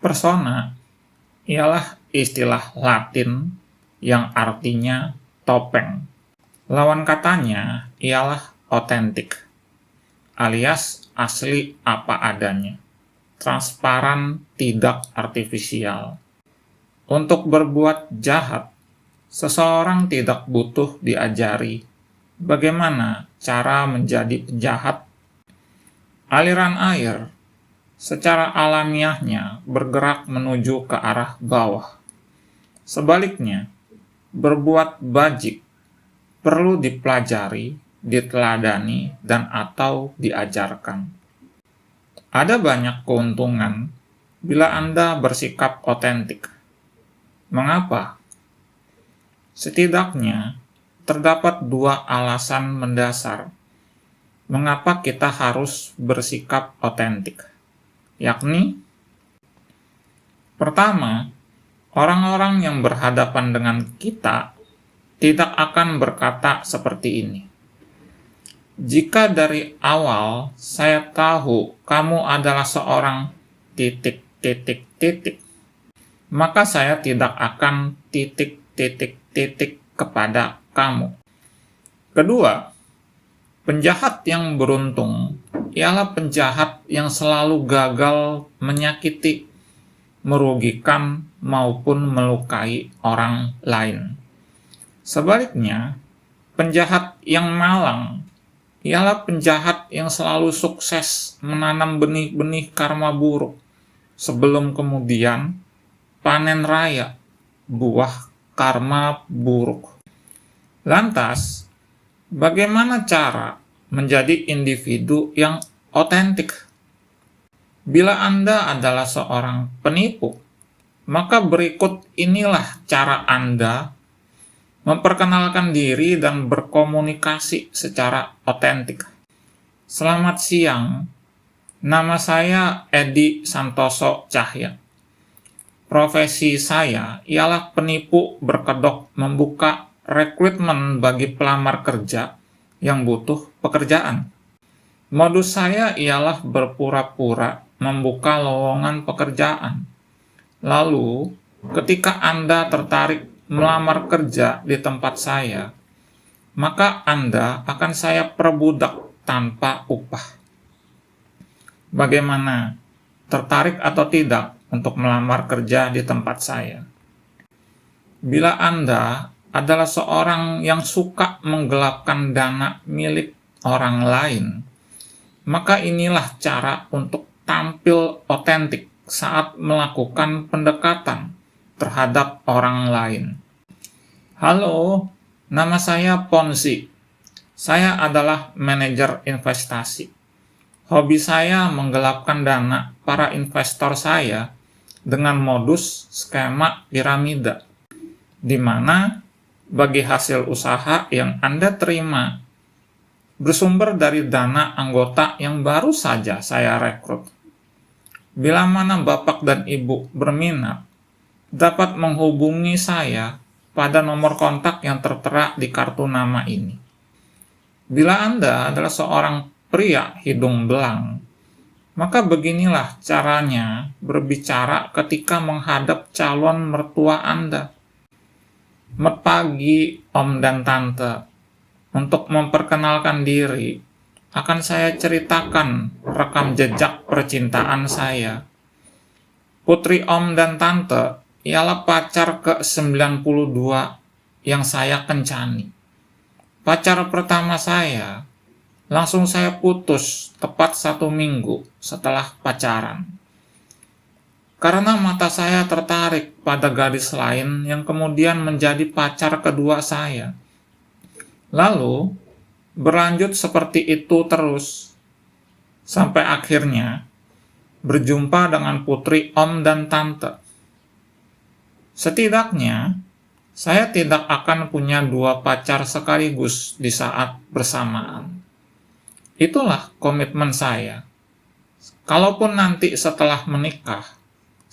Persona ialah istilah Latin yang artinya topeng. Lawan katanya ialah otentik, alias asli apa adanya, transparan, tidak artifisial. Untuk berbuat jahat, seseorang tidak butuh diajari bagaimana cara menjadi penjahat. Aliran air secara alamiahnya bergerak menuju ke arah bawah. Sebaliknya, berbuat bajik perlu dipelajari, diteladani, dan atau diajarkan. Ada banyak keuntungan bila Anda bersikap otentik. Mengapa? Setidaknya, terdapat dua alasan mendasar mengapa kita harus bersikap otentik, yakni: pertama, orang-orang yang berhadapan dengan kita tidak akan berkata seperti ini. Jika dari awal saya tahu kamu adalah seorang ... maka saya tidak akan ... kepada kamu. Kedua, penjahat yang beruntung ialah penjahat yang selalu gagal menyakiti, merugikan, maupun melukai orang lain. Sebaliknya, penjahat yang malang ialah penjahat yang selalu sukses menanam benih-benih karma buruk sebelum kemudian panen raya buah karma buruk. Lantas, bagaimana cara menjadi individu yang otentik? Bila Anda adalah seorang penipu, maka berikut inilah cara Anda memperkenalkan diri dan berkomunikasi secara otentik. Selamat siang, nama saya Edi Santoso Cahya. Profesi saya ialah penipu berkedok membuka rekrutmen bagi pelamar kerja yang butuh pekerjaan. Modus saya ialah berpura-pura membuka lowongan pekerjaan. Lalu, ketika Anda tertarik melamar kerja di tempat saya, maka Anda akan saya perbudak tanpa upah. Bagaimana? Tertarik atau tidak untuk melamar kerja di tempat saya? Bila Anda adalah seorang yang suka menggelapkan dana milik orang lain, maka inilah cara untuk tampil otentik saat melakukan pendekatan terhadap orang lain. Halo, nama saya Ponzi. Saya adalah manajer investasi. Hobi saya menggelapkan dana para investor saya dengan modus skema piramida, di mana bagi hasil usaha yang Anda terima bersumber dari dana anggota yang baru saja saya rekrut. Bila mana Bapak dan Ibu berminat, dapat menghubungi saya pada nomor kontak yang tertera di kartu nama ini. Bila Anda adalah seorang pria hidung belang, maka beginilah caranya berbicara ketika menghadap calon mertua Anda. Selamat pagi, Om dan Tante. Untuk memperkenalkan diri, akan saya ceritakan rekam jejak percintaan saya. Putri Om dan Tante ialah pacar ke-92 yang saya kencani. Pacar pertama saya, langsung saya putus tepat 1 minggu setelah pacaran. Karena mata saya tertarik pada gadis lain yang kemudian menjadi pacar kedua saya. Lalu, berlanjut seperti itu terus, sampai akhirnya berjumpa dengan putri Om dan Tante. Setidaknya, saya tidak akan punya 2 pacar sekaligus di saat bersamaan. Itulah komitmen saya. Kalaupun nanti setelah menikah,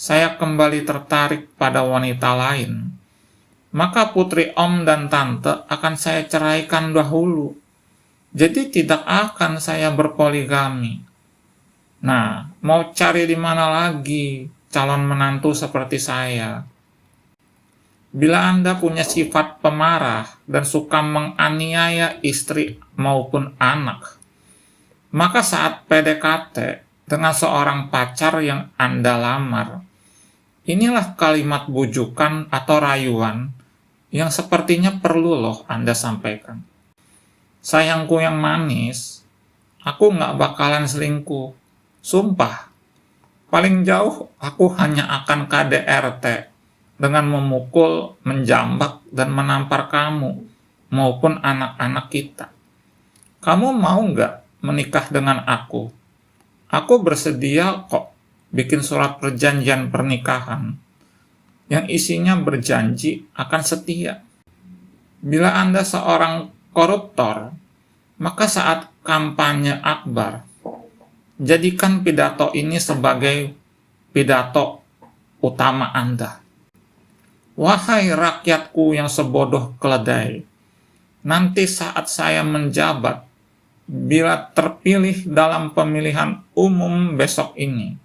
saya kembali tertarik pada wanita lain, maka putri Om dan Tante akan saya ceraikan dahulu. Jadi tidak akan saya berpoligami. Nah, mau cari di mana lagi? calon menantu seperti saya. Bila Anda punya sifat pemarah dan suka menganiaya istri maupun anak, maka saat PDKT dengan seorang pacar yang Anda lamar, inilah kalimat bujukan atau rayuan yang sepertinya perlu loh Anda sampaikan. Sayangku yang manis, aku nggak bakalan selingkuh. Sumpah, paling jauh aku hanya akan KDRT dengan memukul, menjambak, dan menampar kamu maupun anak-anak kita. Kamu mau nggak menikah dengan aku? Aku bersedia kok bikin surat perjanjian pernikahan yang isinya berjanji akan setia. Bila Anda seorang koruptor, maka saat kampanye akbar, jadikan pidato ini sebagai pidato utama Anda. Wahai rakyatku yang sebodoh keledai, nanti saat saya menjabat, bila terpilih dalam pemilihan umum besok ini,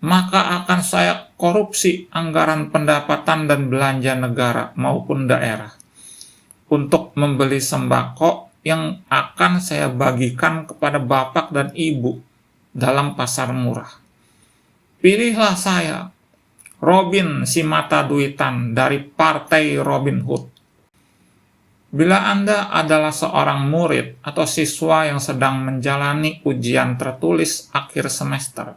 maka akan saya korupsi anggaran pendapatan dan belanja negara maupun daerah untuk membeli sembako yang akan saya bagikan kepada bapak dan ibu dalam pasar murah. Pilihlah saya, Robin si mata duitan dari partai Robin Hood. Bila Anda adalah seorang murid atau siswa yang sedang menjalani ujian tertulis akhir semester,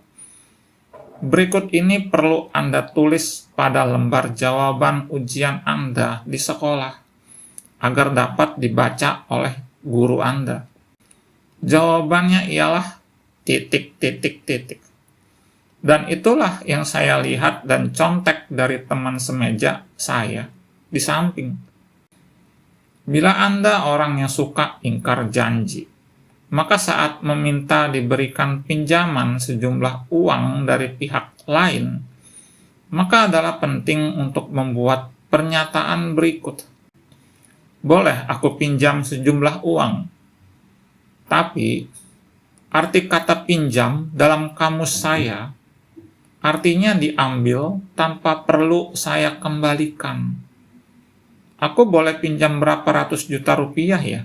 berikut ini perlu Anda tulis pada lembar jawaban ujian Anda di sekolah, agar dapat dibaca oleh guru Anda. Jawabannya ialah ... Dan itulah yang saya lihat dan contek dari teman semeja saya di samping. Bila Anda orang yang suka ingkar janji, maka saat meminta diberikan pinjaman sejumlah uang dari pihak lain, maka adalah penting untuk membuat pernyataan berikut. Boleh aku pinjam sejumlah uang? Tapi, arti kata pinjam dalam kamus saya artinya diambil tanpa perlu saya kembalikan. Aku boleh pinjam berapa ratus juta rupiah ya?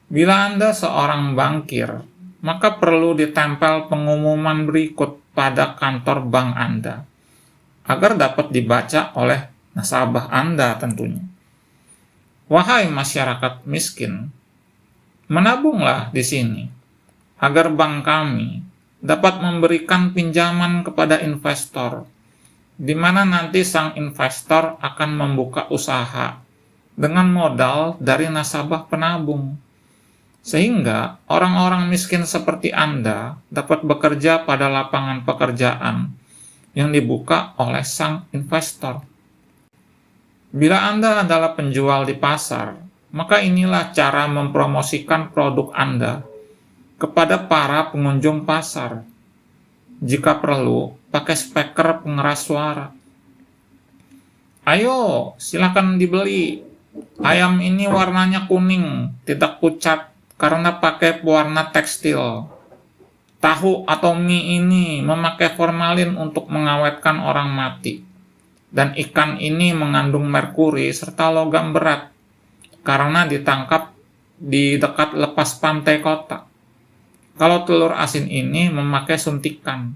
Bila Anda seorang bankir, maka perlu ditempel pengumuman berikut pada kantor bank Anda, agar dapat dibaca oleh nasabah Anda tentunya. Wahai masyarakat miskin, menabunglah di sini, agar bank kami dapat memberikan pinjaman kepada investor, di mana nanti sang investor akan membuka usaha dengan modal dari nasabah penabung, sehingga orang-orang miskin seperti Anda dapat bekerja pada lapangan pekerjaan yang dibuka oleh sang investor. Bila Anda adalah penjual di pasar, maka inilah cara mempromosikan produk Anda kepada para pengunjung pasar. Jika perlu, pakai speaker pengeras suara. Ayo, silakan dibeli. Ayam ini warnanya kuning, tidak pucat karena pakai pewarna tekstil. Tahu atau mie ini memakai formalin untuk mengawetkan orang mati. Dan ikan ini mengandung merkuri serta logam berat karena ditangkap di dekat lepas pantai kota. Kalau telur asin ini memakai suntikan.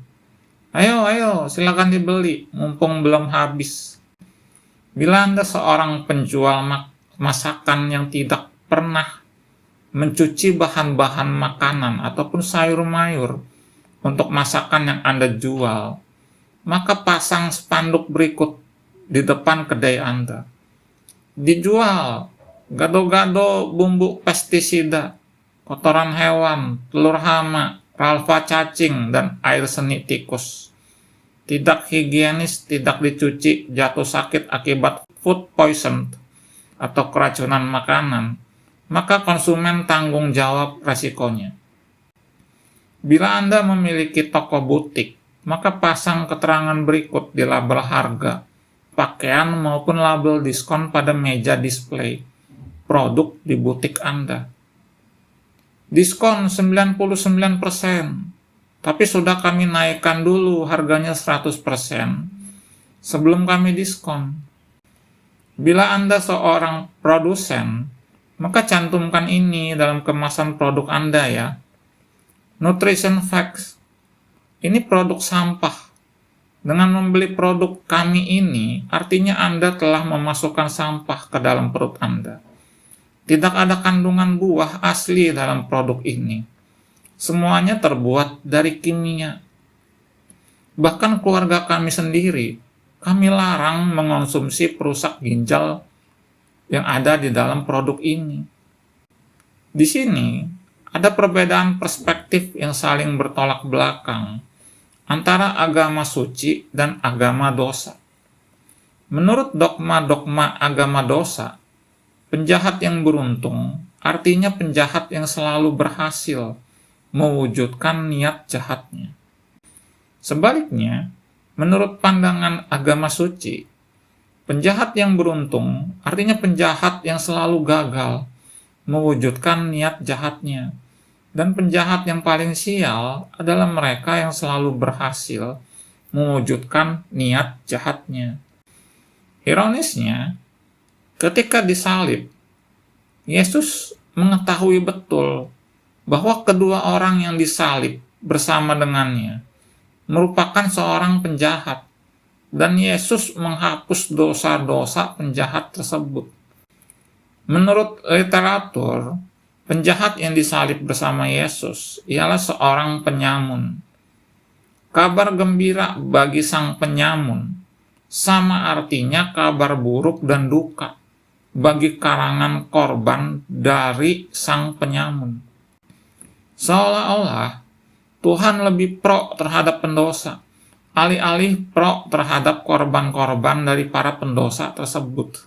Ayo, silakan dibeli, mumpung belum habis. Bila Anda seorang penjual masakan yang tidak pernah mencuci bahan-bahan makanan ataupun sayur-mayur untuk masakan yang Anda jual, maka pasang spanduk berikut di depan kedai Anda. Dijual gado-gado bumbu pestisida, kotoran hewan, telur hama, ralfa cacing, dan air seni tikus. Tidak higienis, tidak dicuci, jatuh sakit akibat food poison atau keracunan makanan, maka konsumen tanggung jawab resikonya. Bila Anda memiliki toko butik, maka pasang keterangan berikut di label harga, pakaian maupun label diskon pada meja display produk di butik Anda. Diskon 99%, tapi sudah kami naikkan dulu harganya 100% sebelum kami diskon. Bila Anda seorang produsen, maka cantumkan ini dalam kemasan produk Anda ya. Nutrition facts. Ini produk sampah. Dengan membeli produk kami ini, artinya Anda telah memasukkan sampah ke dalam perut Anda. Tidak ada kandungan buah asli dalam produk ini. Semuanya terbuat dari kimia. Bahkan keluarga kami sendiri, kami larang mengonsumsi perusak ginjal yang ada di dalam produk ini. Di sini, ada perbedaan perspektif yang saling bertolak belakang antara agama suci dan agama dosa. Menurut dogma-dogma agama dosa, penjahat yang beruntung artinya penjahat yang selalu berhasil mewujudkan niat jahatnya. Sebaliknya, menurut pandangan agama suci, penjahat yang beruntung artinya penjahat yang selalu gagal mewujudkan niat jahatnya. Dan penjahat yang paling sial adalah mereka yang selalu berhasil mewujudkan niat jahatnya. Ironisnya, ketika disalib, Yesus mengetahui betul bahwa kedua orang yang disalib bersama dengannya merupakan seorang penjahat, dan Yesus menghapus dosa-dosa penjahat tersebut. Menurut literatur, penjahat yang disalib bersama Yesus ialah seorang penyamun. Kabar gembira bagi sang penyamun sama artinya kabar buruk dan duka bagi karangan korban dari sang penyamun. Seolah-olah Tuhan lebih pro terhadap pendosa, alih-alih pro terhadap korban-korban dari para pendosa tersebut.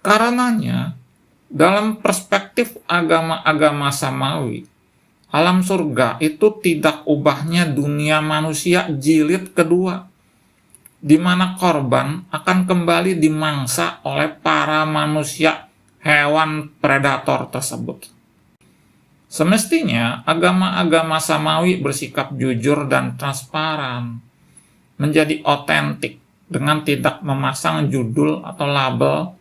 Karenanya, dalam perspektif agama-agama samawi, alam surga itu tidak ubahnya dunia manusia jilid kedua, di mana korban akan kembali dimangsa oleh para manusia hewan predator tersebut. Semestinya, agama-agama samawi bersikap jujur dan transparan, menjadi otentik dengan tidak memasang judul atau label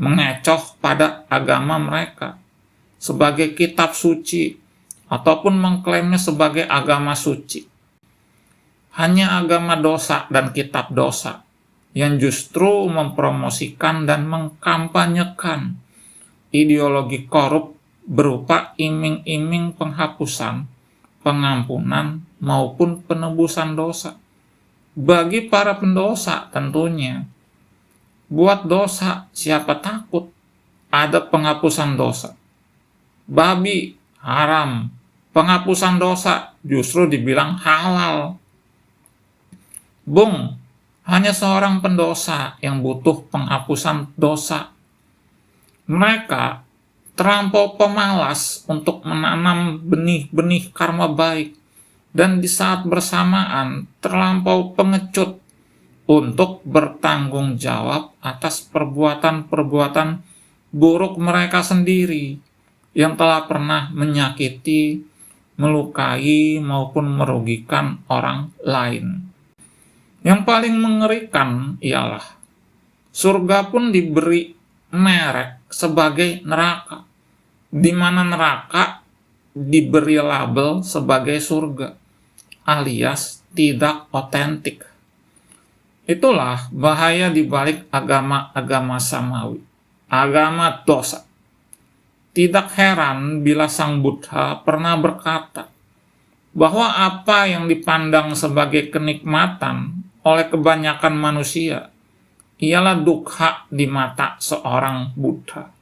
mengecoh pada agama mereka sebagai kitab suci ataupun mengklaimnya sebagai agama suci. Hanya agama dosa dan kitab dosa yang justru mempromosikan dan mengkampanyekan ideologi korup berupa iming-iming penghapusan, pengampunan, maupun penebusan dosa. Bagi para pendosa tentunya. Buat dosa, siapa takut? Ada penghapusan dosa. Babi, haram. Penghapusan dosa justru dibilang halal. Bung, hanya seorang pendosa yang butuh penghapusan dosa. Mereka terlampau pemalas untuk menanam benih-benih karma baik, dan di saat bersamaan terlampau pengecut untuk bertanggung jawab atas perbuatan-perbuatan buruk mereka sendiri yang telah pernah menyakiti, melukai, maupun merugikan orang lain. Yang paling mengerikan ialah surga pun diberi merek sebagai neraka, di mana neraka diberi label sebagai surga, alias tidak otentik. Itulah bahaya di balik agama-agama samawi, agama dosa. Tidak heran bila Sang Buddha pernah berkata bahwa apa yang dipandang sebagai kenikmatan oleh kebanyakan manusia ialah dukha di mata seorang Buddha.